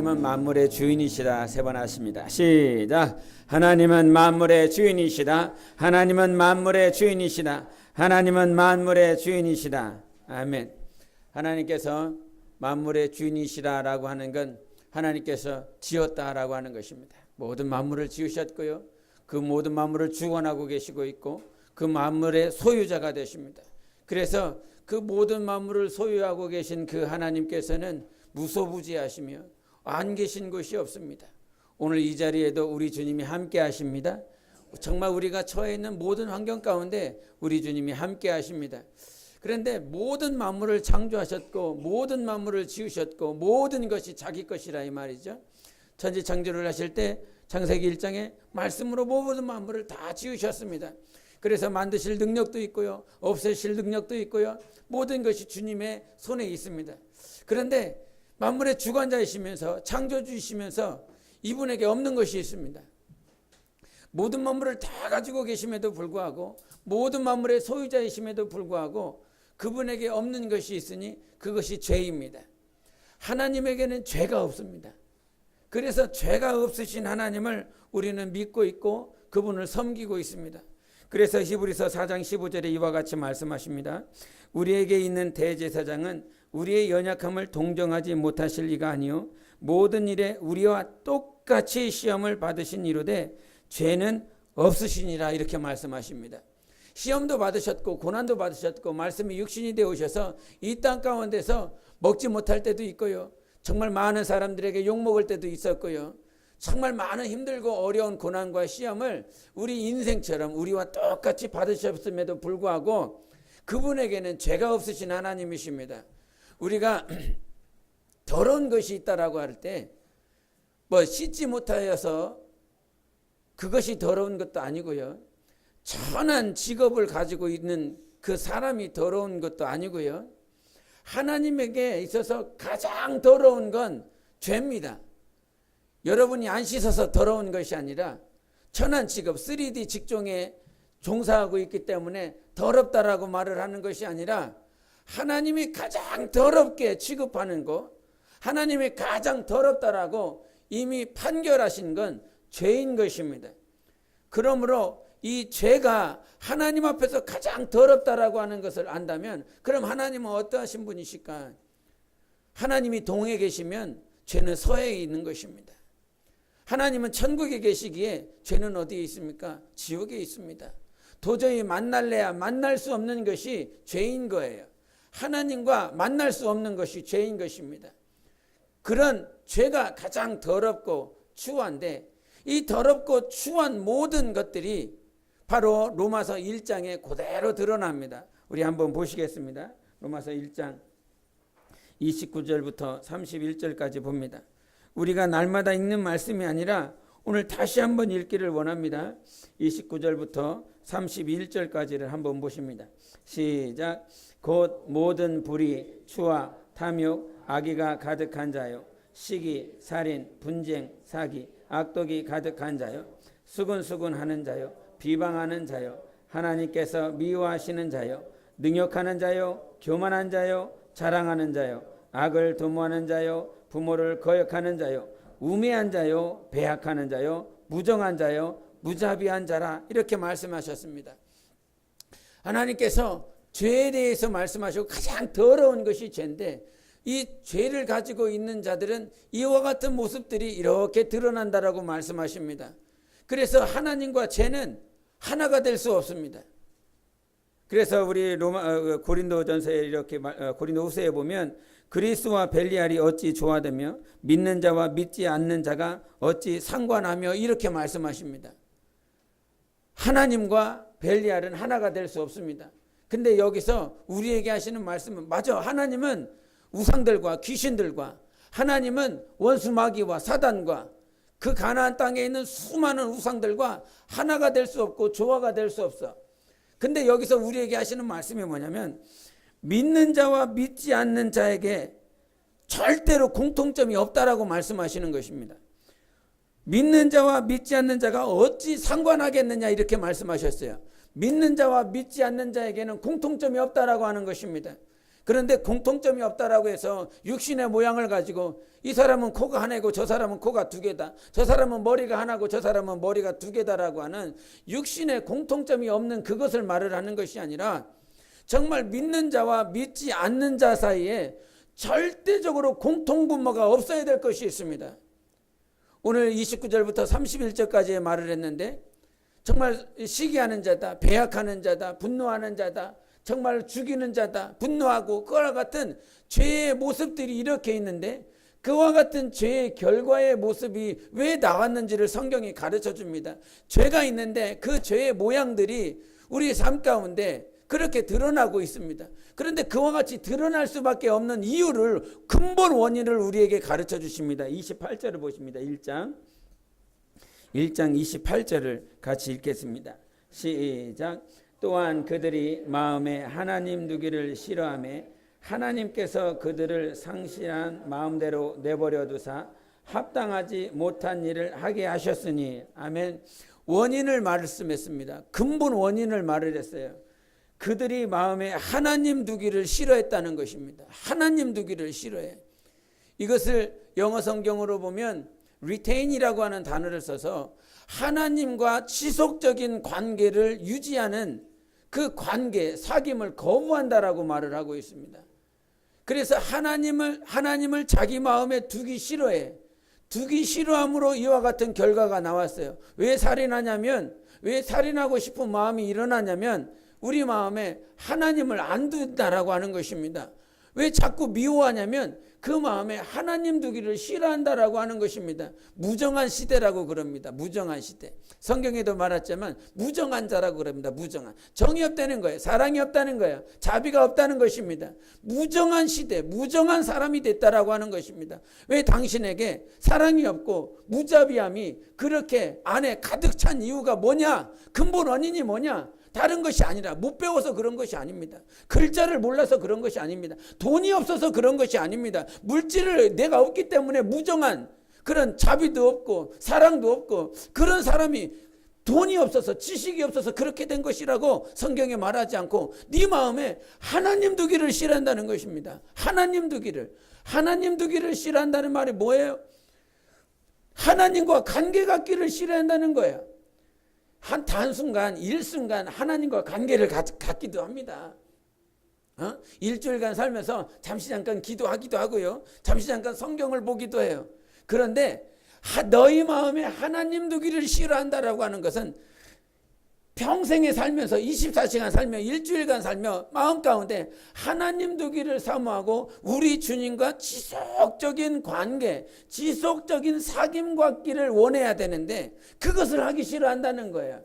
하나님은 만물의 주인이시다. 세 번 하십니다. 시작. 하나님은 만물의 주인이시다. 하나님은 만물의 주인이시다. 하나님은 만물의 주인이시다. 아멘. 하나님께서 만물의 주인이시라라고 하는 건 하나님께서 지었다라고 하는 것입니다. 모든 만물을 지으셨고요. 그 모든 만물을 주관하고 계시고 있고 그 만물의 소유자가 되십니다. 그래서 그 모든 만물을 소유하고 계신 그 하나님께서는 무소부지하시며 안 계신 곳이 없습니다. 오늘 이 자리에도 우리 주님이 함께 하십니다. 정말 우리가 처해 있는 모든 환경 가운데 우리 주님이 함께 하십니다. 그런데 모든 만물을 창조하셨고 모든 만물을 지으셨고 모든 것이 자기 것이라 이 말이죠. 천지창조를 하실 때 창세기 1장에 말씀으로 모든 만물을 다 지으셨습니다. 그래서 만드실 능력도 있고요. 없애실 능력도 있고요. 모든 것이 주님의 손에 있습니다. 그런데 만물의 주관자이시면서 창조주이시면서 이분에게 없는 것이 있습니다. 모든 만물을 다 가지고 계심에도 불구하고 모든 만물의 소유자이심에도 불구하고 그분에게 없는 것이 있으니 그것이 죄입니다. 하나님에게는 죄가 없습니다. 그래서 죄가 없으신 하나님을 우리는 믿고 있고 그분을 섬기고 있습니다. 그래서 히브리서 4장 15절에 이와 같이 말씀하십니다. 우리에게 있는 대제사장은 우리의 연약함을 동정하지 못하실 리가 아니요 모든 일에 우리와 똑같이 시험을 받으신 이로되 죄는 없으시니라 이렇게 말씀하십니다. 시험도 받으셨고 고난도 받으셨고 말씀이 육신이 되어 오셔서 이 땅 가운데서 먹지 못할 때도 있고요. 정말 많은 사람들에게 욕먹을 때도 있었고요. 정말 많은 힘들고 어려운 고난과 시험을 우리 인생처럼 우리와 똑같이 받으셨음에도 불구하고 그분에게는 죄가 없으신 하나님이십니다. 우리가 더러운 것이 있다라고 할 때 뭐 씻지 못하여서 그것이 더러운 것도 아니고요. 천한 직업을 가지고 있는 그 사람이 더러운 것도 아니고요. 하나님에게 있어서 가장 더러운 건 죄입니다. 여러분이 안 씻어서 더러운 것이 아니라 천한 직업 3D 직종에 종사하고 있기 때문에 더럽다라고 말을 하는 것이 아니라 하나님이 가장 더럽게 취급하는 것, 하나님이 가장 더럽다라고 이미 판결하신 건 죄인 것입니다. 그러므로 이 죄가 하나님 앞에서 가장 더럽다라고 하는 것을 안다면 그럼 하나님은 어떠하신 분이실까? 하나님이 동에 계시면 죄는 서에 있는 것입니다. 하나님은 천국에 계시기에 죄는 어디에 있습니까? 지옥에 있습니다. 도저히 만날래야 만날 수 없는 것이 죄인 거예요. 하나님과 만날 수 없는 것이 죄인 것입니다. 그런 죄가 가장 더럽고 추한데 이 더럽고 추한 모든 것들이 바로 로마서 1장에 그대로 드러납니다. 우리 한번 보시겠습니다. 로마서 1장 29절부터 31절까지 봅니다. 우리가 날마다 읽는 말씀이 아니라 오늘 다시 한번 읽기를 원합니다. 29절부터 31절까지를 한번 보십니다. 시작. 곧 모든 불의, 추와, 탐욕, 악의가 가득한 자요 시기, 살인, 분쟁, 사기, 악독이 가득한 자요 수근수근하는 자요 비방하는 자요 하나님께서 미워하시는 자요 능욕하는 자요 교만한 자요 자랑하는 자요 악을 도모하는 자요 부모를 거역하는 자요 우매한 자요 배약하는 자요 무정한 자요 무자비한 자라 이렇게 말씀하셨습니다. 하나님께서 죄에 대해서 말씀하시고 가장 더러운 것이 죄인데 이 죄를 가지고 있는 자들은 이와 같은 모습들이 이렇게 드러난다라고 말씀하십니다. 그래서 하나님과 죄는 하나가 될 수 없습니다. 그래서 우리 고린도전서에 이렇게 고린도후서에 보면 그리스와 벨리알이 어찌 조화되며 믿는 자와 믿지 않는 자가 어찌 상관하며 이렇게 말씀하십니다. 하나님과 벨리알은 하나가 될 수 없습니다. 근데 여기서 우리에게 하시는 말씀은 맞아. 하나님은 우상들과 귀신들과 하나님은 원수 마귀와 사단과 그 가나안 땅에 있는 수많은 우상들과 하나가 될 수 없고 조화가 될 수 없어. 근데 여기서 우리에게 하시는 말씀이 뭐냐면 믿는 자와 믿지 않는 자에게 절대로 공통점이 없다라고 말씀하시는 것입니다. 믿는 자와 믿지 않는 자가 어찌 상관하겠느냐 이렇게 말씀하셨어요. 믿는 자와 믿지 않는 자에게는 공통점이 없다라고 하는 것입니다. 그런데 공통점이 없다라고 해서 육신의 모양을 가지고 이 사람은 코가 하나고 저 사람은 코가 두 개다, 저 사람은 머리가 하나고 저 사람은 머리가 두 개다라고 하는 육신의 공통점이 없는 그것을 말을 하는 것이 아니라 정말 믿는 자와 믿지 않는 자 사이에 절대적으로 공통분모가 없어야 될 것이 있습니다. 오늘 29절부터 31절까지의 말을 했는데 정말 시기하는 자다, 배약하는 자다, 분노하는 자다, 정말 죽이는 자다, 분노하고 그와 같은 죄의 모습들이 이렇게 있는데 그와 같은 죄의 결과의 모습이 왜 나왔는지를 성경이 가르쳐 줍니다. 죄가 있는데 그 죄의 모양들이 우리의 삶 가운데 그렇게 드러나고 있습니다. 그런데 그와 같이 드러날 수밖에 없는 이유를, 근본 원인을 우리에게 가르쳐 주십니다. 28절을 보십니다. 1장 28절을 같이 읽겠습니다. 시작. 또한 그들이 마음에 하나님 두기를 싫어하며 하나님께서 그들을 상실한 마음대로 내버려 두사 합당하지 못한 일을 하게 하셨으니. 아멘. 원인을 말씀했습니다. 근본 원인을 말을 했어요. 그들이 마음에 하나님 두기를 싫어했다는 것입니다. 하나님 두기를 싫어해. 이것을 영어 성경으로 보면 retain이라고 하는 단어를 써서 하나님과 지속적인 관계를 유지하는 그 관계, 사귐을 거부한다라고 말을 하고 있습니다. 그래서 하나님을 자기 마음에 두기 싫어해. 두기 싫어함으로 이와 같은 결과가 나왔어요. 왜 살인하냐면, 왜 살인하고 싶은 마음이 일어나냐면 우리 마음에 하나님을 안 둔다라고 하는 것입니다. 왜 자꾸 미워하냐면 그 마음에 하나님 두기를 싫어한다라고 하는 것입니다. 무정한 시대라고 그럽니다. 무정한 시대. 성경에도 말했지만 무정한 자라고 그럽니다. 무정한. 정이 없다는 거예요. 사랑이 없다는 거예요. 자비가 없다는 것입니다. 무정한 시대, 무정한 사람이 됐다라고 하는 것입니다. 왜 당신에게 사랑이 없고 무자비함이 그렇게 안에 가득 찬 이유가 뭐냐? 근본 원인이 뭐냐? 다른 것이 아니라 못 배워서 그런 것이 아닙니다. 글자를 몰라서 그런 것이 아닙니다. 돈이 없어서 그런 것이 아닙니다. 물질을 내가 없기 때문에 무정한 그런 자비도 없고 사랑도 없고 그런 사람이 돈이 없어서 지식이 없어서 그렇게 된 것이라고 성경에 말하지 않고 네 마음에 하나님 두기를 싫어한다는 것입니다. 하나님 두기를 싫어한다는 말이 뭐예요? 하나님과 관계 갖기를 싫어한다는 거예요. 한 단순간, 일순간 하나님과 관계를 갖기도 합니다. 일주일간 살면서 잠시 잠깐 기도하기도 하고요. 잠시 잠깐 성경을 보기도 해요. 그런데 너희 마음에 하나님 두기를 싫어한다라고 하는 것은 평생에 살면서 24시간 살며 일주일간 살며 마음 가운데 하나님 두기를 사모하고 우리 주님과 지속적인 관계, 지속적인 사귐 갖기를 원해야 되는데 그것을 하기 싫어한다는 거예요.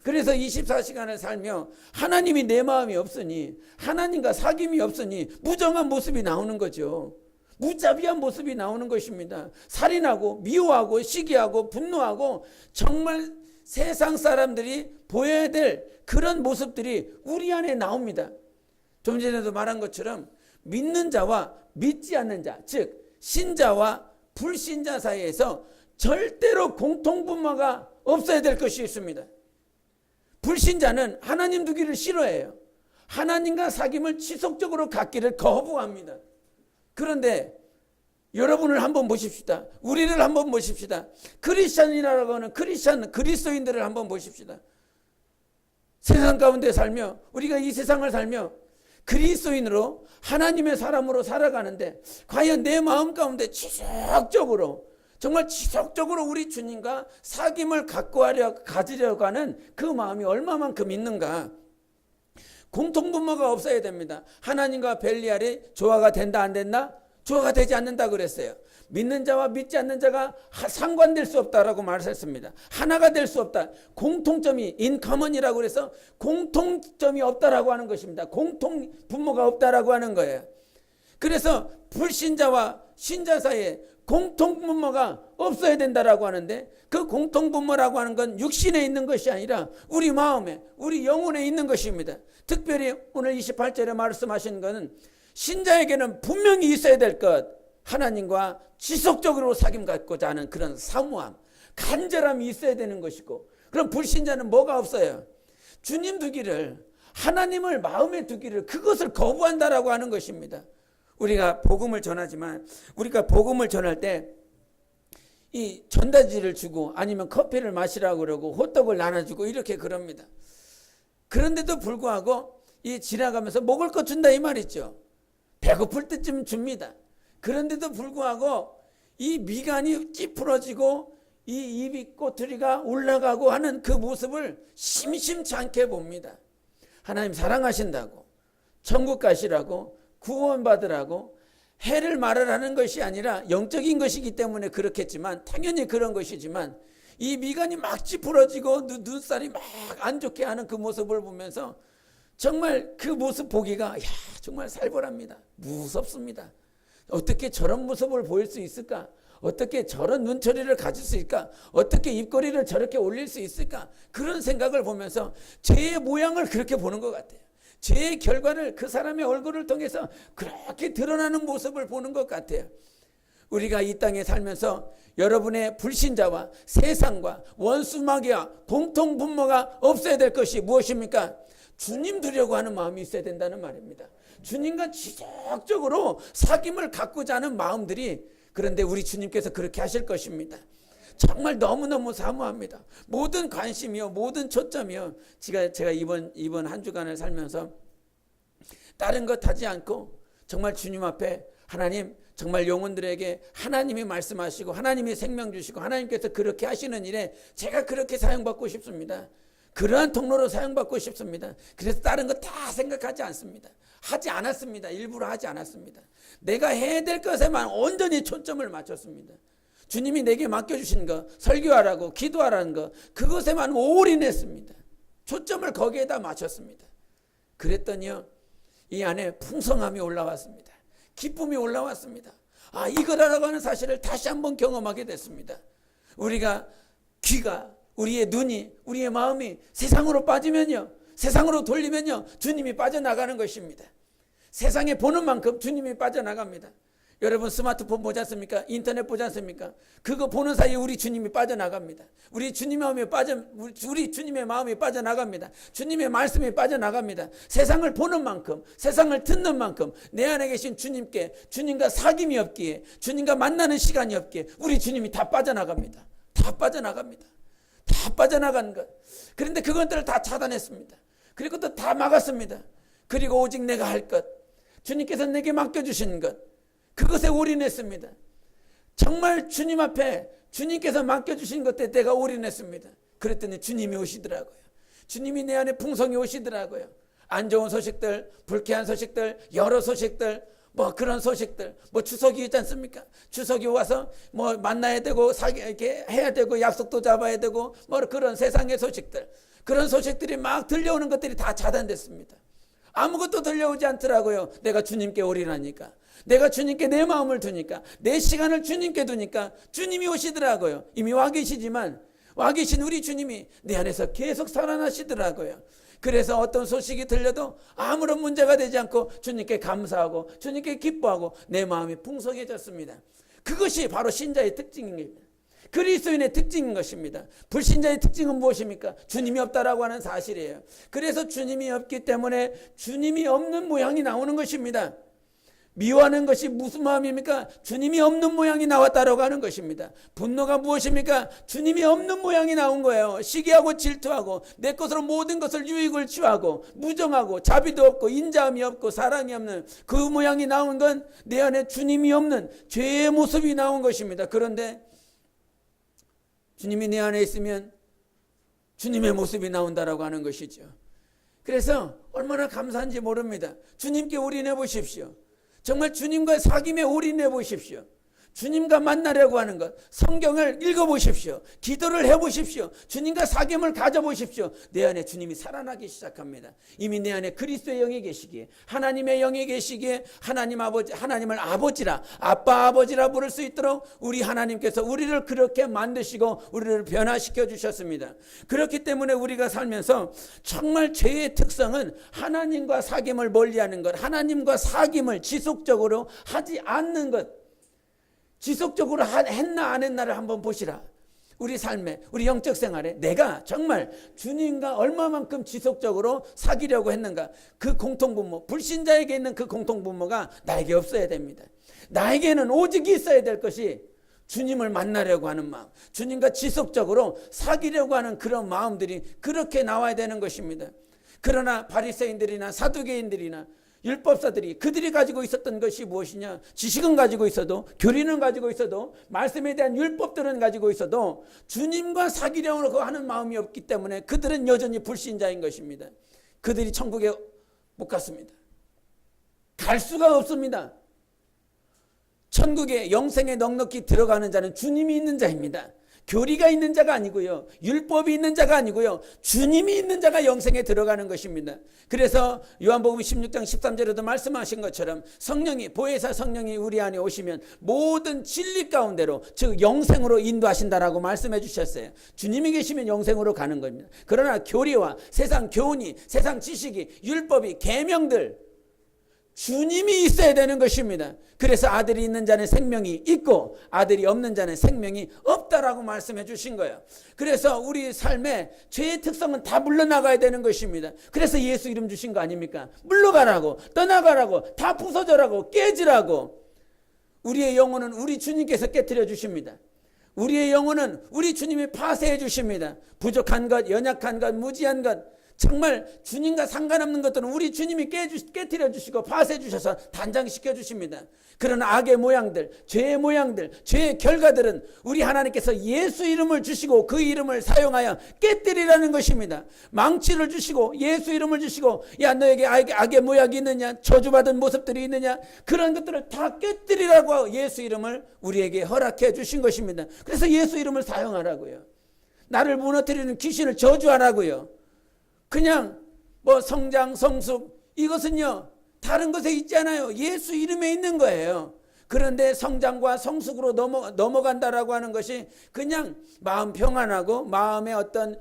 그래서 24시간을 살며 하나님이 내 마음이 없으니, 하나님과 사귐이 없으니 무정한 모습이 나오는 거죠. 무자비한 모습이 나오는 것입니다. 살인하고 미워하고 시기하고 분노하고 정말 세상 사람들이 보여야 될 그런 모습들이 우리 안에 나옵니다. 좀 전에도 말한 것처럼 믿는 자와 믿지 않는 자, 즉 신자와 불신자 사이에서 절대로 공통분모가 없어야 될 것이 있습니다. 불신자는 하나님 두기를 싫어해요. 하나님과 사귐을 지속적으로 갖기를 거부합니다. 그런데 여러분을 한번 보십시다. 우리를 한번 보십시다. 크리스찬이라고 하는 그리스도인들을 한번 보십시다. 세상 가운데 살며 우리가 이 세상을 살며 그리스도인으로 하나님의 사람으로 살아가는데 과연 내 마음 가운데 지속적으로 정말 지속적으로 우리 주님과 사귐을 가지려고 하는 그 마음이 얼마만큼 있는가. 공통분모가 없어야 됩니다. 하나님과 벨리알이 조화가 된다 안 된다? 조화가 되지 않는다 그랬어요. 믿는 자와 믿지 않는 자가 상관될 수 없다라고 말했습니다. 하나가 될 수 없다. 공통점이 인커먼이라고 그래서 공통점이 없다라고 하는 것입니다. 공통 분모가 없다라고 하는 거예요. 그래서 불신자와 신자 사이에 공통 분모가 없어야 된다라고 하는데 그 공통 분모라고 하는 건 육신에 있는 것이 아니라 우리 마음에, 우리 영혼에 있는 것입니다. 특별히 오늘 28절에 말씀하신 것은 신자에게는 분명히 있어야 될 것, 하나님과 지속적으로 사귐 갖고자 하는 그런 사모함, 간절함이 있어야 되는 것이고, 그럼 불신자는 뭐가 없어요? 주님 두기를, 하나님을 마음에 두기를, 그것을 거부한다라고 하는 것입니다. 우리가 복음을 전하지만 우리가 복음을 전할 때 이 전단지를 주고 아니면 커피를 마시라고 그러고 호떡을 나눠주고 이렇게 그럽니다. 그런데도 불구하고 이 지나가면서 먹을 거 준다 이 말이죠. 배고플 때쯤 줍니다. 그런데도 불구하고 이 미간이 찌푸러지고 이 입이 꼬투리가 올라가고 하는 그 모습을 심심치 않게 봅니다. 하나님 사랑하신다고, 천국 가시라고, 구원받으라고, 해를 말하라는 것이 아니라 영적인 것이기 때문에 그렇겠지만, 당연히 그런 것이지만, 이 미간이 막 찌푸러지고 눈살이 막 안 좋게 하는 그 모습을 보면서 정말 그 모습 보기가 정말 살벌합니다. 무섭습니다. 어떻게 저런 모습을 보일 수 있을까? 어떻게 저런 눈초리를 가질 수 있을까? 어떻게 입꼬리를 저렇게 올릴 수 있을까? 그런 생각을 보면서 죄의 모양을 그렇게 보는 것 같아요. 죄의 결과를 그 사람의 얼굴을 통해서 그렇게 드러나는 모습을 보는 것 같아요. 우리가 이 땅에 살면서 여러분의 불신자와 세상과 원수마귀와 공통 분모가 없어야 될 것이 무엇입니까? 주님 두려고 하는 마음이 있어야 된다는 말입니다. 주님과 지속적으로 사귐을 갖고자 하는 마음들이, 그런데 우리 주님께서 그렇게 하실 것입니다. 정말 너무너무 사모합니다. 모든 관심이요, 모든 초점이요. 제가 이번 한 주간을 살면서 다른 것 하지 않고 정말 주님 앞에, 하나님 정말 영혼들에게 하나님이 말씀하시고 하나님이 생명 주시고 하나님께서 그렇게 하시는 일에 제가 그렇게 사용받고 싶습니다. 그러한 통로로 사용받고 싶습니다. 그래서 다른 거 다 생각하지 않습니다. 하지 않았습니다. 일부러 하지 않았습니다. 내가 해야 될 것에만 온전히 초점을 맞췄습니다. 주님이 내게 맡겨주신 거, 설교하라고, 기도하라는 거, 그것에만 올인했습니다. 초점을 거기에다 맞췄습니다. 그랬더니요, 이 안에 풍성함이 올라왔습니다. 기쁨이 올라왔습니다. 아, 이거라고 하는 사실을 다시 한번 경험하게 됐습니다. 우리가 귀가, 우리의 눈이, 우리의 마음이 세상으로 빠지면요, 세상으로 돌리면요, 주님이 빠져나가는 것입니다. 세상에 보는 만큼 주님이 빠져나갑니다. 여러분 스마트폰 보지 않습니까? 인터넷 보지 않습니까? 그거 보는 사이에 우리 주님이 빠져나갑니다. 우리 주님의 마음이 빠져나갑니다. 주님의 말씀이 빠져나갑니다. 세상을 보는 만큼, 세상을 듣는 만큼 내 안에 계신 주님께, 주님과 사귐이 없기에, 주님과 만나는 시간이 없기에 우리 주님이 다 빠져나갑니다. 다 빠져나갑니다. 다 빠져나간 것. 그런데 그것들을 다 차단했습니다. 그리고 또 다 막았습니다. 그리고 오직 내가 할 것, 주님께서 내게 맡겨주신 것, 그것에 올인했습니다. 정말 주님 앞에 주님께서 맡겨주신 것에 내가 올인했습니다. 그랬더니 주님이 오시더라고요. 주님이 내 안에 풍성히 오시더라고요. 안 좋은 소식들, 불쾌한 소식들, 여러 소식들, 그런 소식들, 추석이 있지 않습니까? 추석이 와서 만나야 되고, 이렇게 해야 되고, 약속도 잡아야 되고, 그런 세상의 소식들, 그런 소식들이 막 들려오는 것들이 다 차단됐습니다. 아무것도 들려오지 않더라고요. 내가 주님께 올인하니까, 내가 주님께 내 마음을 두니까, 내 시간을 주님께 두니까 주님이 오시더라고요. 이미 와 계시지만 와 계신 우리 주님이 내 안에서 계속 살아나시더라고요. 그래서 어떤 소식이 들려도 아무런 문제가 되지 않고 주님께 감사하고 주님께 기뻐하고 내 마음이 풍성해졌습니다. 그것이 바로 신자의 특징입니다. 그리스도인의 특징인 것입니다. 불신자의 특징은 무엇입니까? 주님이 없다라고 하는 사실이에요. 그래서 주님이 없기 때문에 주님이 없는 모양이 나오는 것입니다. 미워하는 것이 무슨 마음입니까? 주님이 없는 모양이 나왔다라고 하는 것입니다. 분노가 무엇입니까? 주님이 없는 모양이 나온 거예요. 시기하고 질투하고 내 것으로 모든 것을 유익을 취하고 무정하고 자비도 없고 인자함이 없고 사랑이 없는 그 모양이 나온 건 내 안에 주님이 없는 죄의 모습이 나온 것입니다. 그런데 주님이 내 안에 있으면 주님의 모습이 나온다라고 하는 것이죠. 그래서 얼마나 감사한지 모릅니다. 주님께 올인해 보십시오. 정말 주님과 사귐에 올인해 보십시오. 주님과 만나려고 하는 것, 성경을 읽어보십시오. 기도를 해보십시오. 주님과 사귐을 가져보십시오. 내 안에 주님이 살아나기 시작합니다. 이미 내 안에 그리스도의 영이 계시기에, 하나님의 영이 계시기에 하나님을 아버지라, 아빠 아버지라 부를 수 있도록 우리 하나님께서 우리를 그렇게 만드시고 우리를 변화시켜 주셨습니다. 그렇기 때문에 우리가 살면서 정말 죄의 특성은 하나님과 사귐을 멀리하는 것, 하나님과 사귐을 지속적으로 하지 않는 것. 지속적으로 했나 안 했나를 한번 보시라. 우리 삶에, 우리 영적 생활에 내가 정말 주님과 얼마만큼 지속적으로 사귀려고 했는가. 그 공통분모, 불신자에게 있는 그 공통분모가 나에게 없어야 됩니다. 나에게는 오직 있어야 될 것이 주님을 만나려고 하는 마음, 주님과 지속적으로 사귀려고 하는 그런 마음들이 그렇게 나와야 되는 것입니다. 그러나 바리새인들이나 사두개인들이나 율법사들이 그들이 가지고 있었던 것이 무엇이냐? 지식은 가지고 있어도, 교리는 가지고 있어도, 말씀에 대한 율법들은 가지고 있어도 주님과 사귀려고 하는 마음이 없기 때문에 그들은 여전히 불신자인 것입니다. 그들이 천국에 못 갔습니다. 갈 수가 없습니다. 천국에 영생에 넉넉히 들어가는 자는 주님이 있는 자입니다. 교리가 있는 자가 아니고요, 율법이 있는 자가 아니고요, 주님이 있는 자가 영생에 들어가는 것입니다. 그래서 요한복음 16장 13절에도 말씀하신 것처럼 성령이, 보혜사 성령이 우리 안에 오시면 모든 진리 가운데로, 즉 영생으로 인도하신다라고 말씀해 주셨어요. 주님이 계시면 영생으로 가는 겁니다. 그러나 교리와 세상 교훈이, 세상 지식이, 율법이, 계명들, 주님이 있어야 되는 것입니다. 그래서 아들이 있는 자는 생명이 있고 아들이 없는 자는 생명이 없다라고 말씀해 주신 거예요. 그래서 우리 삶의 죄의 특성은 다 물러나가야 되는 것입니다. 그래서 예수 이름 주신 거 아닙니까? 물러가라고, 떠나가라고, 다 부서져라고, 깨지라고. 우리의 영혼은 우리 주님께서 깨트려 주십니다. 우리의 영혼은 우리 주님이 파쇄해 주십니다. 부족한 것, 연약한 것, 무지한 것, 정말 주님과 상관없는 것들은 우리 주님이 깨트려 주시고 파쇄해 주셔서 단장시켜 주십니다. 그러나 악의 모양들, 죄의 모양들, 죄의 결과들은 우리 하나님께서 예수 이름을 주시고 그 이름을 사용하여 깨뜨리라는 것입니다. 망치를 주시고 예수 이름을 주시고, 야 너에게 악의 모양이 있느냐, 저주받은 모습들이 있느냐, 그런 것들을 다 깨뜨리라고 예수 이름을 우리에게 허락해 주신 것입니다. 그래서 예수 이름을 사용하라고요. 나를 무너뜨리는 귀신을 저주하라고요. 그냥 뭐 성장, 성숙, 이것은요 다른 것에 있지 않아요. 예수 이름에 있는 거예요. 그런데 성장과 성숙으로 넘어간다라고 하는 것이 그냥 마음 평안하고 마음의 어떤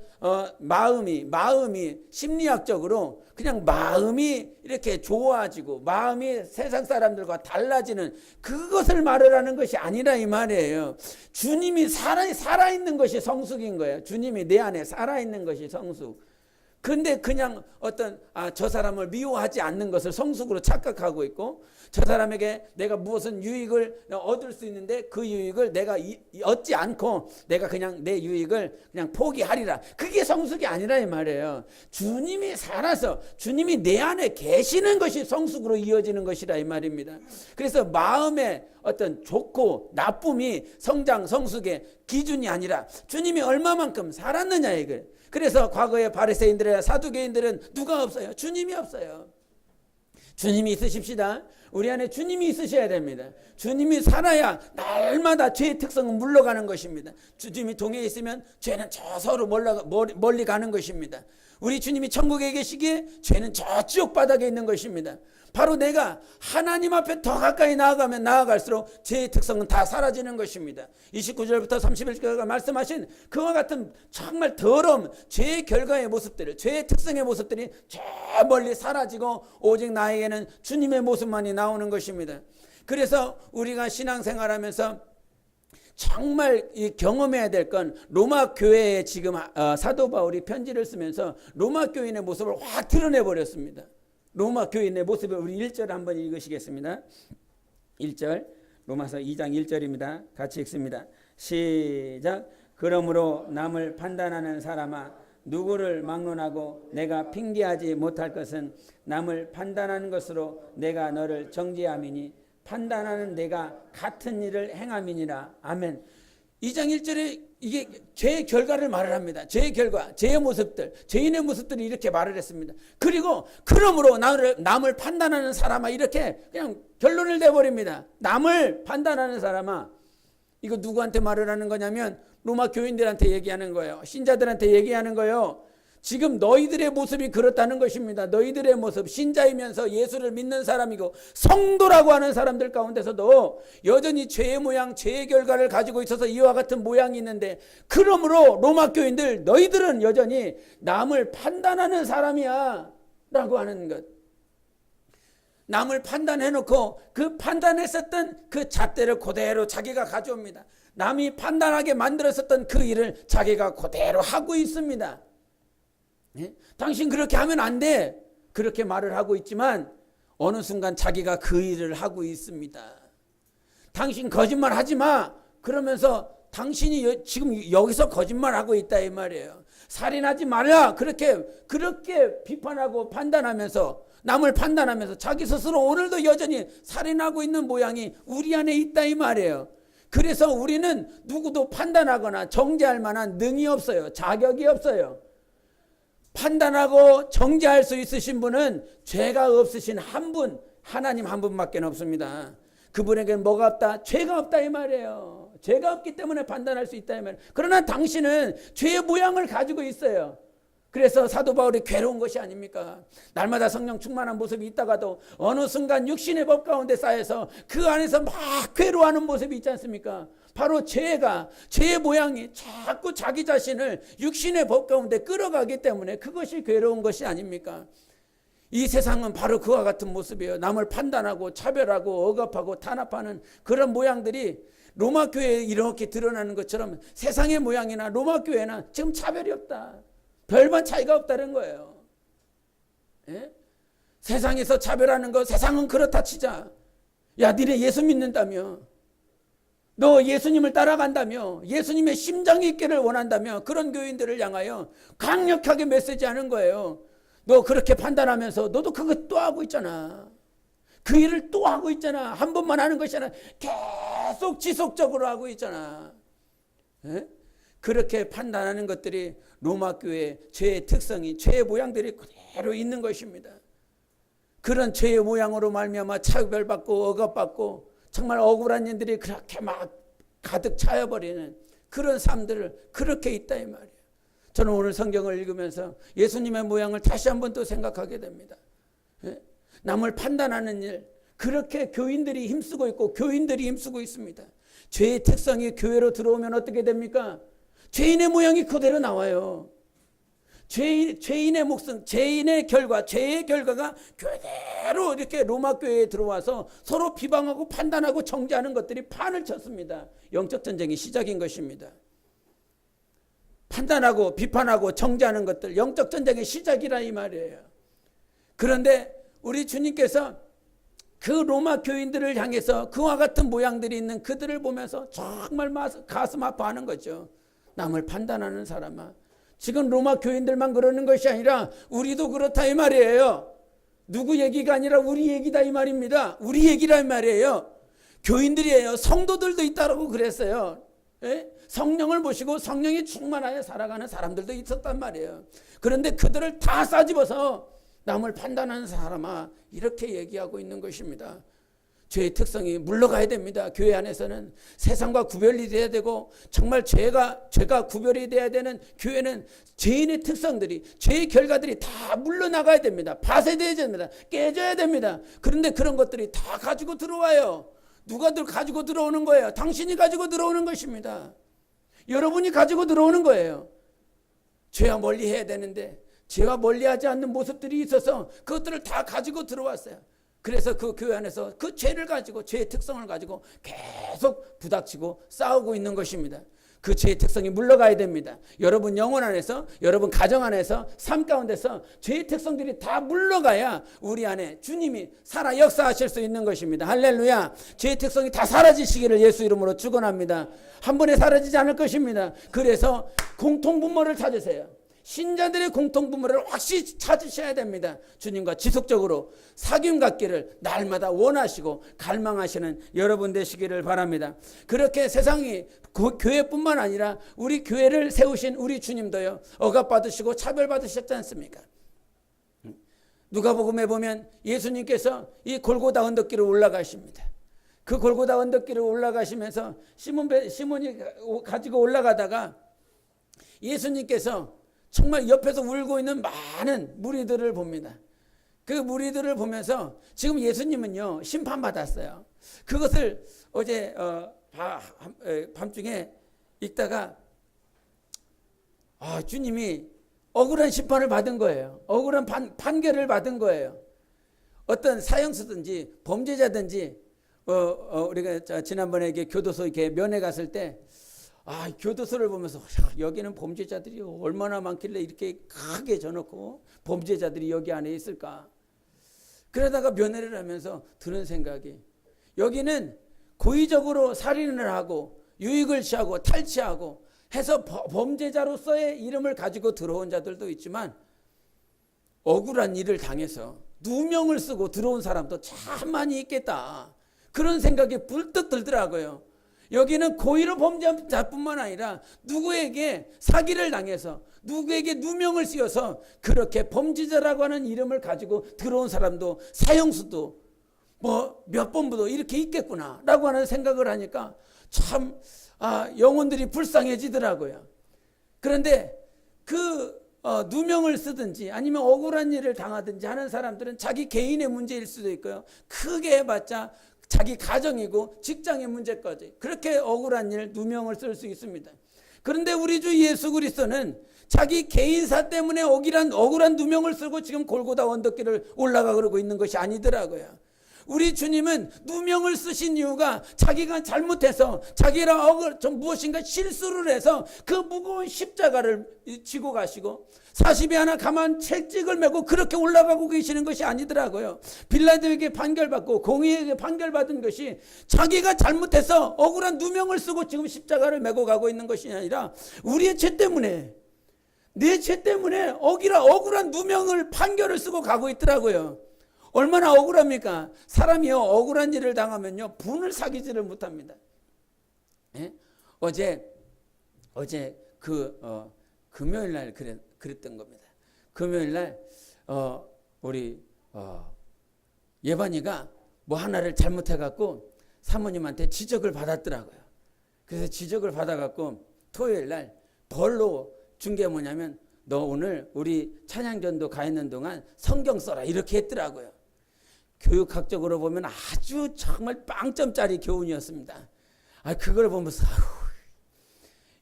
마음이 심리학적으로 그냥 마음이 이렇게 좋아지고 마음이 세상 사람들과 달라지는 그것을 말하는 것이 아니라 이 말이에요. 주님이 살아있는 것이 성숙인 거예요. 주님이 내 안에 살아있는 것이 성숙. 근데 그냥 어떤 저 사람을 미워하지 않는 것을 성숙으로 착각하고 있고, 저 사람에게 내가 무엇은 유익을 얻을 수 있는데 그 유익을 내가 얻지 않고 내가 그냥 내 유익을 그냥 포기하리라. 그게 성숙이 아니라 이 말이에요. 주님이 살아서 주님이 내 안에 계시는 것이 성숙으로 이어지는 것이라 이 말입니다. 그래서 마음의 어떤 좋고 나쁨이 성장, 성숙의 기준이 아니라 주님이 얼마만큼 살았느냐 이거예요. 그래서 과거의 바리새인들이나 사두개인들은 누가 없어요? 주님이 없어요. 주님이 있으십시다. 우리 안에 주님이 있으셔야 됩니다. 주님이 살아야 날마다 죄의 특성은 물러가는 것입니다. 주님이 동해 있으면 죄는 저 서로 멀리 가는 것입니다. 우리 주님이 천국에 계시기에 죄는 저 지옥 바닥에 있는 것입니다. 바로 내가 하나님 앞에 더 가까이 나아가면 나아갈수록 죄의 특성은 다 사라지는 것입니다. 29절부터 31절까지 말씀하신 그와 같은 정말 더러운 죄의 결과의 모습들, 죄의 특성의 모습들이 저 멀리 사라지고 오직 나에게는 주님의 모습만이 나오는 것입니다. 그래서 우리가 신앙생활하면서 정말 경험해야 될 건 로마 교회에 지금 사도 바울이 편지를 쓰면서 로마 교인의 모습을 확 드러내버렸습니다. 로마 교인의 모습을 우리 1절 한번 읽으시겠습니다. 1절 로마서 2장 1절입니다. 같이 읽습니다. 시작. 그러므로 남을 판단하는 사람아 누구를 막론하고 내가 핑계하지 못할 것은 남을 판단하는 것으로 내가 너를 정죄함이니 판단하는 내가 같은 일을 행함이니라. 아멘. 2장 1절에 이게 죄의 결과를 말을 합니다. 죄의 결과, 죄의 모습들, 죄인의 모습들이 이렇게 말을 했습니다. 그리고 그러므로 남을 판단하는 사람아 이렇게 그냥 결론을 내버립니다. 남을 판단하는 사람아. 이거 누구한테 말을 하는 거냐면 로마 교인들한테 얘기하는 거예요. 신자들한테 얘기하는 거예요. 지금 너희들의 모습이 그렇다는 것입니다. 너희들의 모습, 신자이면서 예수를 믿는 사람이고 성도라고 하는 사람들 가운데서도 여전히 죄의 모양, 죄의 결과를 가지고 있어서 이와 같은 모양이 있는데, 그러므로 로마 교인들 너희들은 여전히 남을 판단하는 사람이야 라고 하는 것. 남을 판단해놓고 그 판단했었던 그 잣대를 그대로 자기가 가져옵니다. 남이 판단하게 만들었었던 그 일을 자기가 그대로 하고 있습니다. 예? 당신 그렇게 하면 안 돼. 그렇게 말을 하고 있지만 어느 순간 자기가 그 일을 하고 있습니다. 당신 거짓말 하지 마. 그러면서 당신이 지금 여기서 거짓말하고 있다 이 말이에요. 살인하지 말라. 그렇게 비판하고 판단하면서 남을 판단하면서 자기 스스로 오늘도 여전히 살인하고 있는 모양이 우리 안에 있다 이 말이에요. 그래서 우리는 누구도 판단하거나 정죄할 만한 능이 없어요. 자격이 없어요. 판단하고 정죄할 수 있으신 분은 죄가 없으신 한 분, 하나님 한 분밖에 없습니다. 그분에게는 뭐가 없다? 죄가 없다 이 말이에요. 죄가 없기 때문에 판단할 수 있다 이 말이에요. 그러나 당신은 죄의 모양을 가지고 있어요. 그래서 사도 바울이 괴로운 것이 아닙니까? 날마다 성령 충만한 모습이 있다가도 어느 순간 육신의 법 가운데 쌓여서 그 안에서 막 괴로워하는 모습이 있지 않습니까? 바로 죄의 모양이 자꾸 자기 자신을 육신의 법 가운데 끌어가기 때문에 그것이 괴로운 것이 아닙니까? 이 세상은 바로 그와 같은 모습이에요. 남을 판단하고 차별하고 억압하고 탄압하는 그런 모양들이 로마 교회에 이렇게 드러나는 것처럼 세상의 모양이나 로마 교회나 지금 차별이 없다. 별반 차이가 없다는 거예요. 예? 세상에서 차별하는 거 세상은 그렇다 치자. 야, 니네 예수 믿는다며. 너 예수님을 따라간다며. 예수님의 심장이 있기를 원한다며. 그런 교인들을 향하여 강력하게 메시지하는 거예요. 너 그렇게 판단하면서 너도 그거 또 하고 있잖아. 그 일을 또 하고 있잖아. 한 번만 하는 것이 아니라 계속 지속적으로 하고 있잖아. 예? 그렇게 판단하는 것들이 로마 교회의 죄의 특성이 죄의 모양들이 그대로 있는 것입니다. 그런 죄의 모양으로 말미암아 차별받고 억압받고 정말 억울한 일들이 그렇게 막 가득 차여버리는 그런 삶들을 그렇게 있다 이 말이에요. 저는 오늘 성경을 읽으면서 예수님의 모양을 다시 한번 또 생각하게 됩니다. 예? 남을 판단하는 일, 그렇게 교인들이 힘쓰고 있고 교인들이 힘쓰고 있습니다. 죄의 특성이 교회로 들어오면 어떻게 됩니까? 죄인의 모양이 그대로 나와요. 죄인의 목숨, 죄의 결과가 그대로 이렇게 로마 교회에 들어와서 서로 비방하고 판단하고 정죄하는 것들이 판을 쳤습니다. 영적 전쟁이 시작인 것입니다. 판단하고 비판하고 정죄하는 것들, 영적 전쟁의 시작이라 이 말이에요. 그런데 우리 주님께서 그 로마 교인들을 향해서 그와 같은 모양들이 있는 그들을 보면서 정말 가슴 아파하는 거죠. 남을 판단하는 사람아. 지금 로마 교인들만 그러는 것이 아니라 우리도 그렇다 이 말이에요. 누구 얘기가 아니라 우리 얘기다 이 말입니다. 우리 얘기라 이 말이에요. 교인들이에요. 성도들도 있다고 그랬어요. 예? 성령을 모시고 성령이 충만하여 살아가는 사람들도 있었단 말이에요. 그런데 그들을 다 싸집어서 남을 판단하는 사람아 이렇게 얘기하고 있는 것입니다. 죄의 특성이 물러가야 됩니다. 교회 안에서는 세상과 구별이 돼야 되고 정말 죄가 구별이 돼야 되는 교회는 죄인의 특성들이 죄의 결과들이 다 물러나가야 됩니다. 파쇄돼야 됩니다. 깨져야 됩니다. 그런데 그런 것들이 다 가지고 들어와요. 누가 가지고 들어오는 거예요? 당신이 가지고 들어오는 것입니다. 여러분이 가지고 들어오는 거예요. 죄와 멀리 해야 되는데 죄와 멀리하지 않는 모습들이 있어서 그것들을 다 가지고 들어왔어요. 그래서 그 교회 안에서 그 죄를 가지고 죄의 특성을 가지고 계속 부닥치고 싸우고 있는 것입니다. 그 죄의 특성이 물러가야 됩니다. 여러분 영혼 안에서, 여러분 가정 안에서, 삶 가운데서 죄의 특성들이 다 물러가야 우리 안에 주님이 살아 역사하실 수 있는 것입니다. 할렐루야. 죄의 특성이 다 사라지시기를 예수 이름으로 축원합니다. 한 번에 사라지지 않을 것입니다. 그래서 공통분모를 찾으세요. 신자들의 공통분모를 확실히 찾으셔야 됩니다. 주님과 지속적으로 사귐 갖기를 날마다 원하시고 갈망하시는 여러분 되시기를 바랍니다. 그렇게 세상이 교회뿐만 아니라 우리 교회를 세우신 우리 주님도요 억압받으시고 차별받으셨지 않습니까? 누가복음에 보면 예수님께서 이 골고다 언덕길을 올라가십니다. 그 골고다 언덕길을 올라가시면서 시몬이 가지고 올라가다가 예수님께서 정말 옆에서 울고 있는 많은 무리들을 봅니다. 그 무리들을 보면서 지금 예수님은요 심판받았어요. 그것을 어제 밤중에 읽다가 주님이 억울한 심판을 받은 거예요. 억울한 판결을 받은 거예요. 어떤 사형수든지 범죄자든지 우리가 지난번에 이렇게 교도소 이렇게 면회 갔을 때, 교도소를 보면서 여기는 범죄자들이 얼마나 많길래 이렇게 크게 져놓고 범죄자들이 여기 안에 있을까. 그러다가 면회를 하면서 드는 생각이, 여기는 고의적으로 살인을 하고 유익을 취하고 탈취하고 해서 범죄자로서의 이름을 가지고 들어온 자들도 있지만, 억울한 일을 당해서 누명을 쓰고 들어온 사람도 참 많이 있겠다. 그런 생각이 불뜻 들더라고요. 여기는 고의로 범죄한 자뿐만 아니라 누구에게 사기를 당해서 누구에게 누명을 씌워서 그렇게 범죄자라고 하는 이름을 가지고 들어온 사람도, 사형수도 뭐 몇 번부도 이렇게 있겠구나 라고 하는 생각을 하니까 참 영혼들이 불쌍해지더라고요. 그런데 누명을 쓰든지 아니면 억울한 일을 당하든지 하는 사람들은 자기 개인의 문제일 수도 있고요. 크게 해봤자 자기 가정이고 직장의 문제까지 그렇게 억울한 일, 누명을 쓸 수 있습니다. 그런데 우리 주 예수 그리스도는 자기 개인사 때문에 억울한 누명을 쓰고 지금 골고다 언덕길을 올라가 그러고 있는 것이 아니더라고요. 우리 주님은 누명을 쓰신 이유가 자기가 잘못해서 자기가 무엇인가 실수를 해서 그 무거운 십자가를 지고 가시고 40에 하나 가만 채찍을 메고 그렇게 올라가고 계시는 것이 아니더라고요. 빌라도에게 판결받고 공의에게 판결받은 것이 자기가 잘못해서 억울한 누명을 쓰고 지금 십자가를 메고 가고 있는 것이 아니라 우리의 죄 때문에, 내 죄 때문에 억울한 누명을 판결을 쓰고 가고 있더라고요. 얼마나 억울합니까? 사람이요, 억울한 일을 당하면요, 분을 사귀지를 못합니다. 예? 어제 금요일 날 그랬던 겁니다. 금요일 날 우리 예반이가 뭐 하나를 잘못해갖고 사모님한테 지적을 받았더라고요. 그래서 지적을 받아갖고 토요일 날 벌로 준 게 뭐냐면, 너 오늘 우리 찬양전도 가 있는 동안 성경 써라 이렇게 했더라고요. 교육학적으로 보면 아주 정말 빵점짜리 교훈이었습니다. 그걸 보면서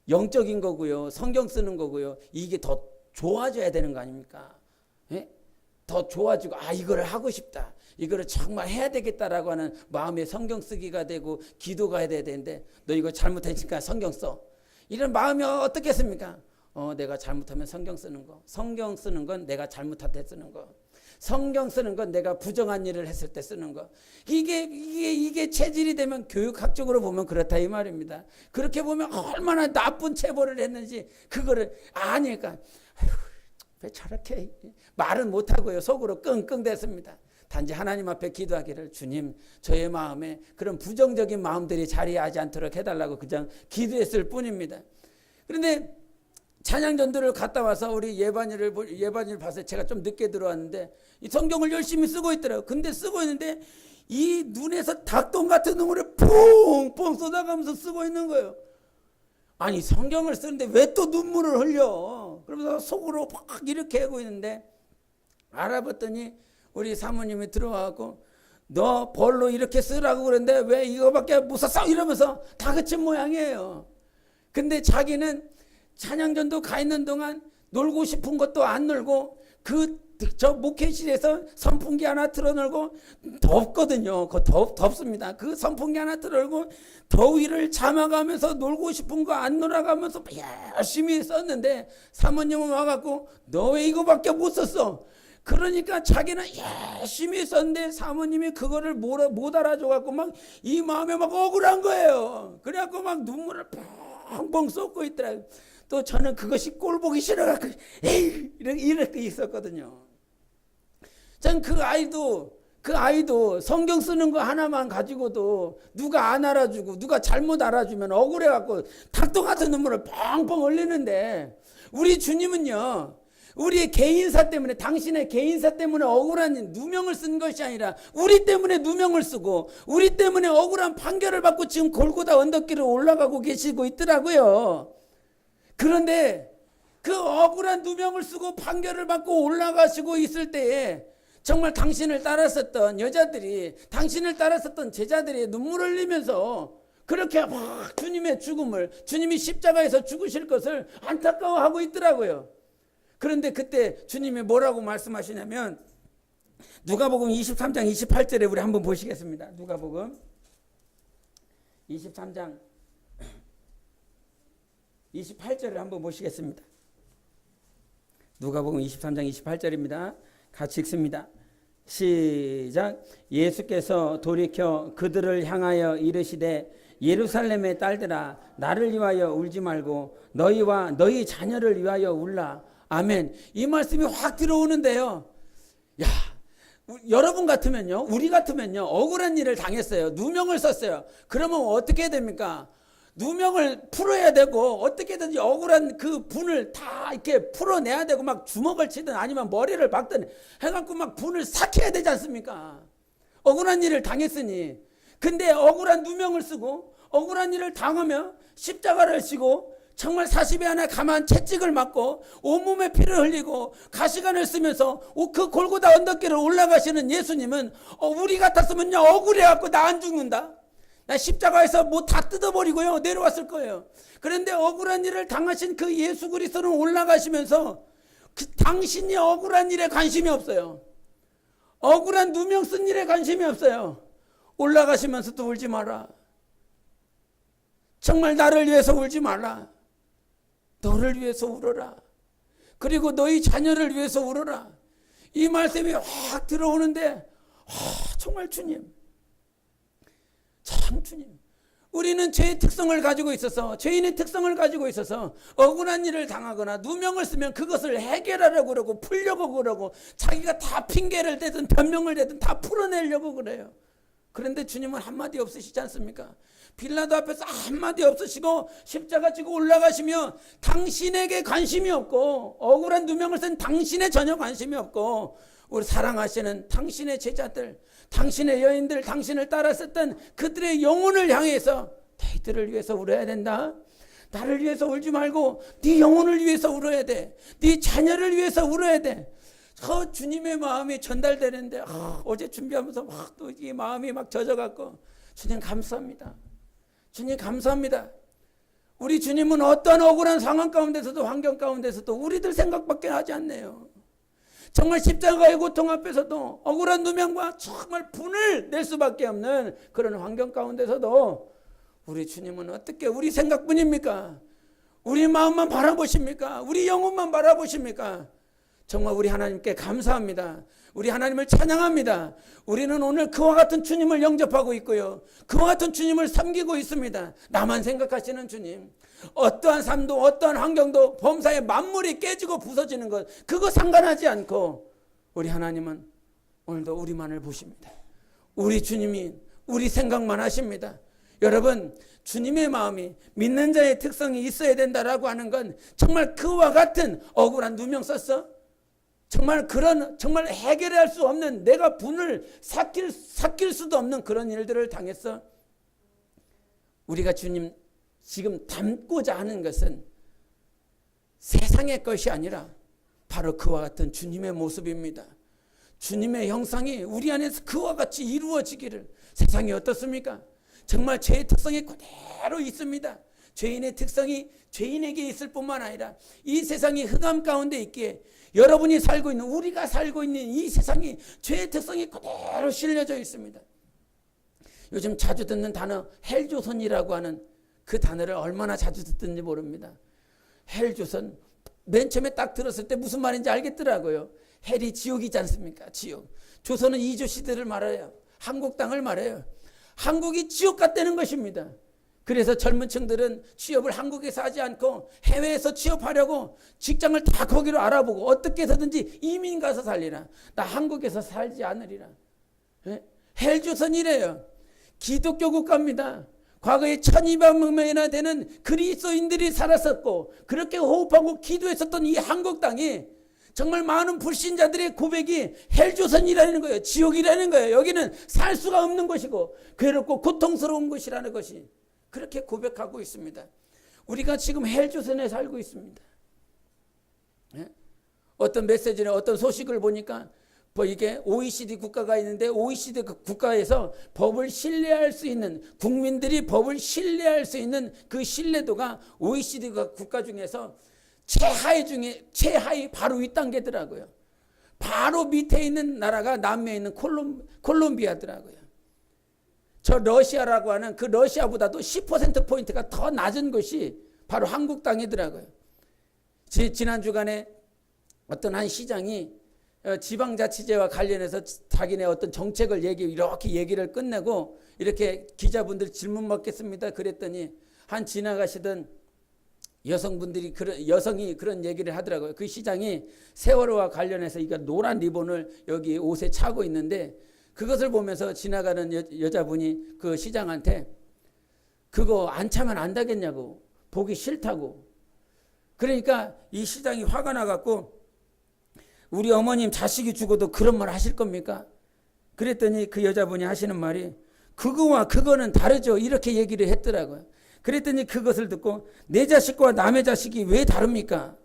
영적인 거고요, 성경 쓰는 거고요, 이게 더 좋아져야 되는 거 아닙니까? 예? 더 좋아지고 이거를 하고 싶다, 이거를 정말 해야 되겠다라고 하는 마음에 성경 쓰기가 되고 기도가 해야 되는데, 너 이거 잘못했으니까 성경 써, 이런 마음이 어떻겠습니까? 내가 잘못하면 성경 쓰는 거, 성경 쓰는 건 내가 잘못할 때 쓰는 거, 성경 쓰는 건 내가 부정한 일을 했을 때 쓰는 거, 이게 체질이 되면 교육학적으로 보면 그렇다 이 말입니다. 그렇게 보면 얼마나 나쁜 체벌을 했는지 그거를 아니까 왜 저렇게 말은 못하고요, 속으로 끙끙댔습니다. 단지 하나님 앞에 기도하기를, 주님 저의 마음에 그런 부정적인 마음들이 자리하지 않도록 해달라고 그냥 기도했을 뿐입니다. 그런데 찬양전도를 갔다 와서 우리 예반이를 봐서 제가 좀 늦게 들어왔는데 이 성경을 열심히 쓰고 있더라고요. 근데 쓰고 있는데 이 눈에서 닭똥 같은 눈물을 퐁퐁 쏟아가면서 쓰고 있는 거예요. 아니, 성경을 쓰는데 왜 또 눈물을 흘려? 그러면서 속으로 막 이렇게 하고 있는데, 알아봤더니 우리 사모님이 들어와갖고, 너 벌로 이렇게 쓰라고 그랬는데 왜 이거밖에 못 썼어? 이러면서 다그친 모양이에요. 근데 자기는 찬양전도 가 있는 동안 놀고 싶은 것도 안 놀고, 저 목회실에서 선풍기 하나 틀어놓고, 덥거든요. 덥습니다. 그 선풍기 하나 틀어놓고 더위를 참아가면서 놀고 싶은 거 안 놀아가면서 열심히 썼는데, 사모님은 와갖고 너 왜 이거밖에 못 썼어? 그러니까 자기는 열심히 썼는데 사모님이 그거를 못 알아줘갖고 막 이 마음에 막 억울한 거예요. 그래갖고 막 눈물을 펑펑 쏟고 있더라고요. 또 저는 그것이 꼴보기 싫어갖고 에이 이렇게 있었거든요. 전 그 아이도 성경 쓰는 거 하나만 가지고도 누가 안 알아주고 누가 잘못 알아주면 억울해갖고 닭똥 같은 눈물을 펑펑 흘리는데, 우리 주님은요, 우리의 개인사 때문에, 당신의 개인사 때문에 억울한 누명을 쓴 것이 아니라 우리 때문에 누명을 쓰고 우리 때문에 억울한 판결을 받고 지금 골고다 언덕길을 올라가고 계시고 있더라고요. 그런데 그 억울한 누명을 쓰고 판결을 받고 올라가시고 있을 때에 정말 당신을 따랐었던 여자들이, 당신을 따랐었던 제자들이 눈물을 흘리면서 그렇게 막 주님의 죽음을, 주님이 십자가에서 죽으실 것을 안타까워하고 있더라고요. 그런데 그때 주님이 뭐라고 말씀하시냐면, 누가복음 23장 28절에 우리 한번 보시겠습니다. 누가복음 23장 28절을 한번 보시겠습니다. 누가복음 23장 28절입니다. 같이 읽습니다. 시작. 예수께서 돌이켜 그들을 향하여 이르시되 예루살렘의 딸들아 나를 위하여 울지 말고 너희와 너희 자녀를 위하여 울라. 아멘. 이 말씀이 확 들어오는데요. 야, 여러분 같으면요, 우리 같으면요, 억울한 일을 당했어요. 누명을 썼어요. 그러면 어떻게 됩니까? 누명을 풀어야 되고 어떻게든지 억울한 그 분을 다 이렇게 풀어내야 되고 막 주먹을 치든 아니면 머리를 박든 해갖고 막 분을 삭혀야 되지 않습니까? 억울한 일을 당했으니. 근데 억울한 누명을 쓰고 억울한 일을 당하며 십자가를 지고 정말 40에 하나 가만 채찍을 맞고 온몸에 피를 흘리고 가시관을 쓰면서 그 골고다 언덕길을 올라가시는 예수님은 우리 같았으면요, 억울해갖고 나 안 죽는다, 나 십자가에서 뭐 다 뜯어버리고요 내려왔을 거예요. 그런데 억울한 일을 당하신 그 예수 그리스도는 올라가시면서 당신이 억울한 일에 관심이 없어요. 억울한 누명 쓴 일에 관심이 없어요. 올라가시면서도 울지 마라. 정말 나를 위해서 울지 말라. 너를 위해서 울어라. 그리고 너희 자녀를 위해서 울어라. 이 말씀이 확 들어오는데 정말 주님, 참 주님, 우리는 죄의 특성을 가지고 있어서, 죄인의 특성을 가지고 있어서 억울한 일을 당하거나 누명을 쓰면 그것을 해결하려고 그러고 풀려고 그러고 자기가 다 핑계를 대든 변명을 대든 다 풀어내려고 그래요. 그런데 주님은 한마디 없으시지 않습니까? 빌라도 앞에서 한마디 없으시고 십자가 지고 올라가시며 당신에게 관심이 없고 억울한 누명을 쓴 당신에 전혀 관심이 없고 우리 사랑하시는 당신의 제자들, 당신의 여인들, 당신을 따랐었던 그들의 영혼을 향해서 너희들을 위해서 울어야 된다. 나를 위해서 울지 말고 네 영혼을 위해서 울어야 돼. 네 자녀를 위해서 울어야 돼. 주님의 마음이 전달되는데 어제 준비하면서 막 또 이 마음이 막 젖어갖고 주님 감사합니다. 주님 감사합니다. 우리 주님은 어떠한 억울한 상황 가운데서도 환경 가운데서도 우리들 생각밖에 하지 않네요. 정말 십자가의 고통 앞에서도 억울한 누명과 정말 분을 낼 수밖에 없는 그런 환경 가운데서도 우리 주님은 어떻게 우리 생각뿐입니까? 우리 마음만 바라보십니까? 우리 영혼만 바라보십니까? 정말 우리 하나님께 감사합니다. 우리 하나님을 찬양합니다. 우리는 오늘 그와 같은 주님을 영접하고 있고요, 그와 같은 주님을 섬기고 있습니다. 나만 생각하시는 주님, 어떠한 삶도 어떠한 환경도 범사의 만물이 깨지고 부서지는 것 그거 상관하지 않고 우리 하나님은 오늘도 우리만을 보십니다. 우리 주님이 우리 생각만 하십니다. 여러분, 주님의 마음이 믿는 자의 특성이 있어야 된다라고 하는 건 정말 그와 같은 억울한 누명 썼어? 정말 그런 정말 해결할 수 없는, 내가 분을 삭힐 수도 없는 그런 일들을 당했어. 우리가 주님 지금 닮고자 하는 것은 세상의 것이 아니라 바로 그와 같은 주님의 모습입니다. 주님의 형상이 우리 안에서 그와 같이 이루어지기를. 세상이 어떻습니까? 정말 죄의 특성이 그대로 있습니다. 죄인의 특성이 죄인에게 있을 뿐만 아니라 이 세상이 흑암 가운데 있기에 여러분이 살고 있는, 우리가 살고 있는 이 세상이 죄의 특성이 그대로 실려져 있습니다. 요즘 자주 듣는 단어 헬조선이라고 하는 그 단어를 얼마나 자주 듣는지 모릅니다. 헬조선, 맨 처음에 딱 들었을 때 무슨 말인지 알겠더라고요. 헬이 지옥이지 않습니까? 지옥. 조선은 이조 시대를 말해요. 한국 땅을 말해요. 한국이 지옥 같다는 것입니다. 그래서 젊은 층들은 취업을 한국에서 하지 않고 해외에서 취업하려고 직장을 다 거기로 알아보고 어떻게 해서든지 이민 가서 살리라. 나 한국에서 살지 않으리라. 헬조선이래요. 기독교 국가입니다. 과거에 1200명이나 되는 그리스도인들이 살았었고 그렇게 호흡하고 기도했었던 이 한국 땅이 정말 많은 불신자들의 고백이 헬조선이라는 거예요. 지옥이라는 거예요. 여기는 살 수가 없는 것이고 괴롭고 고통스러운 것이라는 것이 그렇게 고백하고 있습니다. 우리가 지금 헬조선에 살고 있습니다. 어떤 메시지나 어떤 소식을 보니까 이게 OECD 국가가 있는데 OECD 국가에서 법을 신뢰할 수 있는, 국민들이 법을 신뢰할 수 있는 그 신뢰도가 OECD 국가 중에서 최하위 바로 윗단계더라고요. 바로 밑에 있는 나라가 남미에 있는 콜롬비아더라고요. 저 러시아라고 하는 그 러시아보다도 10%포인트가 더 낮은 것이 바로 한국 땅이더라고요. 지난 주간에 어떤 한 시장이 지방자치제와 관련해서 자기네 어떤 정책을 이렇게 얘기를 끝내고 이렇게 기자분들 질문 받겠습니다. 그랬더니 한 지나가시던 여성이 그런 얘기를 하더라고요. 그 시장이 세월호와 관련해서 이거 노란 리본을 여기 옷에 차고 있는데 그것을 보면서 지나가는 여자분이 그 시장한테 그거 안 차면 안 되겠냐고, 보기 싫다고. 그러니까 이 시장이 화가 나갖고 우리 어머님 자식이 죽어도 그런 말 하실 겁니까? 그랬더니 그 여자분이 하시는 말이 그거와 그거는 다르죠. 이렇게 얘기를 했더라고요. 그랬더니 그것을 듣고 내 자식과 남의 자식이 왜 다릅니까?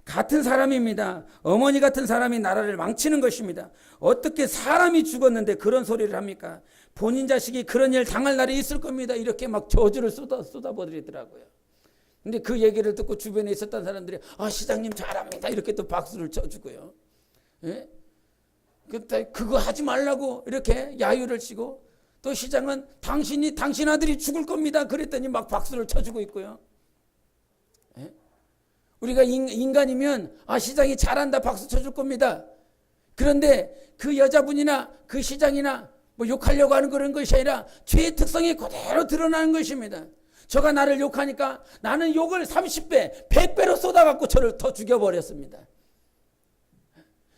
같은 사람입니다. 어머니 같은 사람이 나라를 망치는 것입니다. 어떻게 사람이 죽었는데 그런 소리를 합니까? 본인 자식이 그런 일 당할 날이 있을 겁니다. 이렇게 막 저주를 쏟아버리더라고요. 근데 그 얘기를 듣고 주변에 있었던 사람들이 시장님 잘합니다. 이렇게 또 박수를 쳐주고요. 예? 그거 하지 말라고 이렇게 야유를 치고 또 시장은 당신 아들이 죽을 겁니다. 그랬더니 막 박수를 쳐주고 있고요. 예? 우리가 인간이면 시장이 잘한다 박수 쳐줄 겁니다. 그런데 그 여자분이나 그 시장이나 뭐 욕하려고 하는 그런 것이 아니라 죄의 특성이 그대로 드러나는 것입니다. 저가 나를 욕하니까 나는 욕을 30배, 100배로 쏟아갖고 저를 더 죽여버렸습니다.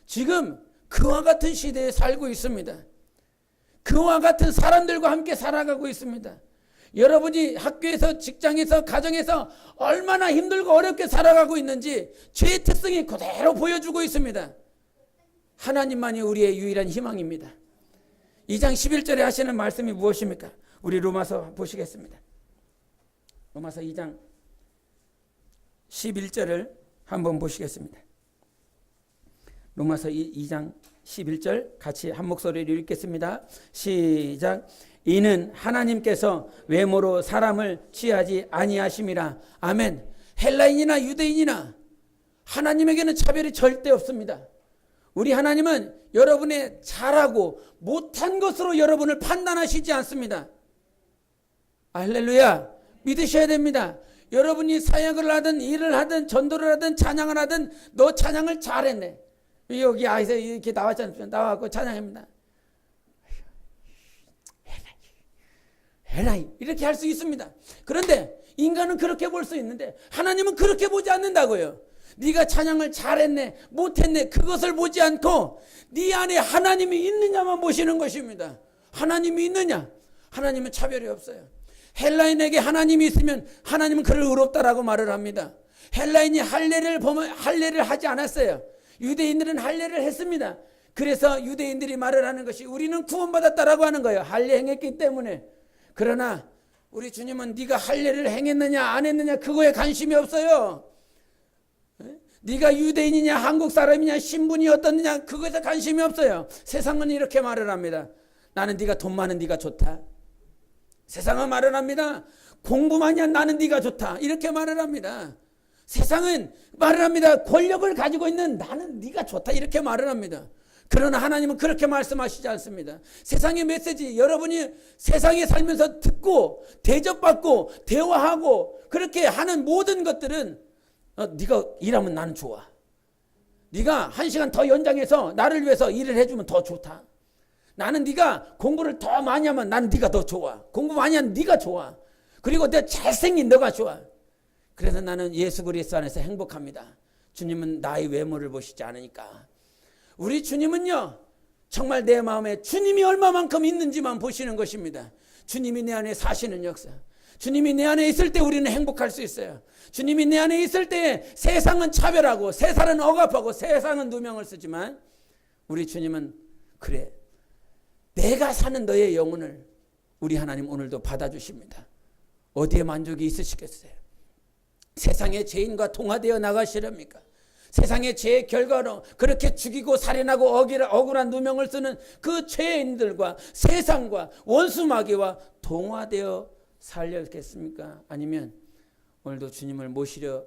지금 그와 같은 시대에 살고 있습니다. 그와 같은 사람들과 함께 살아가고 있습니다. 여러분이 학교에서, 직장에서, 가정에서 얼마나 힘들고 어렵게 살아가고 있는지 죄의 특성이 그대로 보여주고 있습니다. 하나님만이 우리의 유일한 희망입니다. 2장 11절에 하시는 말씀이 무엇입니까? 우리 로마서 보시겠습니다. 로마서 2장 11절을 한번 보시겠습니다. 로마서 2장 11절 같이 한 목소리로 읽겠습니다. 시작. 이는 하나님께서 외모로 사람을 취하지 아니하심이라. 아멘. 헬라인이나 유대인이나 하나님에게는 차별이 절대 없습니다. 우리 하나님은 여러분의 잘하고 못한 것으로 여러분을 판단하시지 않습니다. 할렐루야. 믿으셔야 됩니다. 여러분이 사역을 하든 일을 하든 전도를 하든 찬양을 하든 너 찬양을 잘했네. 여기 아이서 이렇게 나왔잖아요. 나와갖고 찬양합니다. 에라이 이렇게 할 수 있습니다. 그런데 인간은 그렇게 볼 수 있는데 하나님은 그렇게 보지 않는다고요. 네가 찬양을 잘했네 못했네 그것을 보지 않고 네 안에 하나님이 있느냐만 보시는 것입니다. 하나님이 있느냐? 하나님은 차별이 없어요. 헬라인에게 하나님이 있으면 하나님은 그를 의롭다라고 말을 합니다. 헬라인이 할례를 하지 않았어요. 유대인들은 할례를 했습니다. 그래서 유대인들이 말을 하는 것이 우리는 구원받았다라고 하는 거예요. 할례 행했기 때문에. 그러나 우리 주님은 네가 할례를 행했느냐 안 했느냐 그거에 관심이 없어요. 네가 유대인이냐 한국 사람이냐 신분이 어떻느냐 그것에 관심이 없어요. 세상은 이렇게 말을 합니다. 나는 네가 돈 많은 네가 좋다. 세상은 말을 합니다. 공부만이야 나는 네가 좋다. 이렇게 말을 합니다. 세상은 말을 합니다. 권력을 가지고 있는 나는 네가 좋다. 이렇게 말을 합니다. 그러나 하나님은 그렇게 말씀하시지 않습니다. 세상의 메시지 여러분이 세상에 살면서 듣고 대접받고 대화하고 그렇게 하는 모든 것들은 네가 일하면 나는 좋아. 네가 1시간 더 연장해서 나를 위해서 일을 해주면 더 좋다. 나는 네가 공부를 더 많이 하면 나는 네가 더 좋아. 공부 많이 하면 네가 좋아. 그리고 내가 잘생긴 너가 좋아. 그래서 나는 예수 그리스도 안에서 행복합니다. 주님은 나의 외모를 보시지 않으니까. 우리 주님은요 정말 내 마음에 주님이 얼마만큼 있는지만 보시는 것입니다. 주님이 내 안에 사시는 역사. 주님이 내 안에 있을 때 우리는 행복할 수 있어요. 주님이 내 안에 있을 때 세상은 차별하고 세상은 억압하고 세상은 누명을 쓰지만 우리 주님은 그래 내가 사는 너의 영혼을 우리 하나님 오늘도 받아주십니다. 어디에 만족이 있으시겠어요? 세상의 죄인과 동화되어 나가시렵니까? 세상의 죄의 결과로 그렇게 죽이고 살인하고 억울한 누명을 쓰는 그 죄인들과 세상과 원수마귀와 동화되어 살렸겠습니까? 아니면 오늘도 주님을 모시려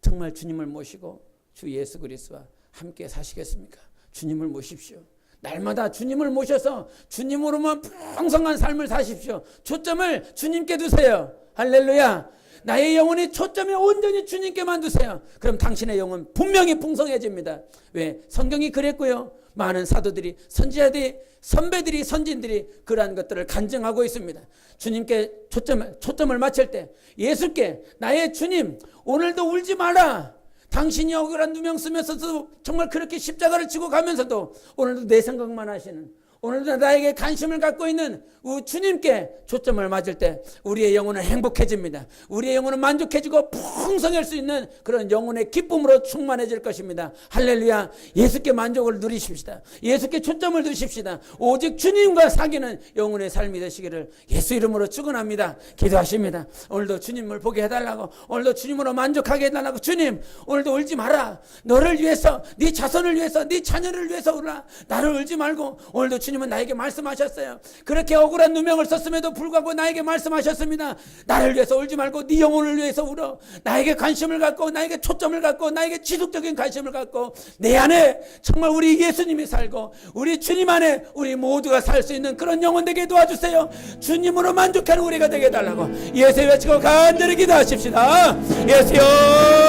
정말 주님을 모시고 주 예수 그리스도와 함께 사시겠습니까? 주님을 모십시오. 날마다 주님을 모셔서 주님으로만 풍성한 삶을 사십시오. 초점을 주님께 두세요. 할렐루야. 나의 영혼의 초점이 온전히 주님께만 두세요. 그럼 당신의 영혼 분명히 풍성해집니다. 왜? 성경이 그랬고요. 많은 사도들이, 선지자들이, 선배들이, 선진들이 그러한 것들을 간증하고 있습니다. 주님께 초점을 맞출 때, 예수께, 나의 주님 오늘도 울지 마라. 당신이 억울한 누명 쓰면서도 정말 그렇게 십자가를 지고 가면서도 오늘도 내 생각만 하시는, 오늘도 나에게 관심을 갖고 있는 주님께 초점을 맞을 때 우리의 영혼은 행복해집니다. 우리의 영혼은 만족해지고 풍성할 수 있는 그런 영혼의 기쁨으로 충만해질 것입니다. 할렐루야. 예수께 만족을 누리십시다. 예수께 초점을 두십시다. 오직 주님과 사귀는 영혼의 삶이 되시기를 예수 이름으로 축원합니다. 기도하십니다. 오늘도 주님을 보게 해달라고, 오늘도 주님으로 만족하게 해달라고. 주님 오늘도 울지 마라. 너를 위해서, 네 자손을 위해서, 네 자녀를 위해서 울라. 나를 울지 말고. 오늘도 주님은 나에게 말씀하셨어요. 그렇게 억울한 누명을 썼음에도 불구하고 나에게 말씀하셨습니다. 나를 위해서 울지 말고 네 영혼을 위해서 울어. 나에게 관심을 갖고, 나에게 초점을 갖고, 나에게 지속적인 관심을 갖고, 내 안에 정말 우리 예수님이 살고 우리 주님 안에 우리 모두가 살 수 있는 그런 영혼 되게 도와주세요. 주님으로 만족하는 우리가 되게 해달라고 예수 외치고 간절히 기도하십시다. 예수여.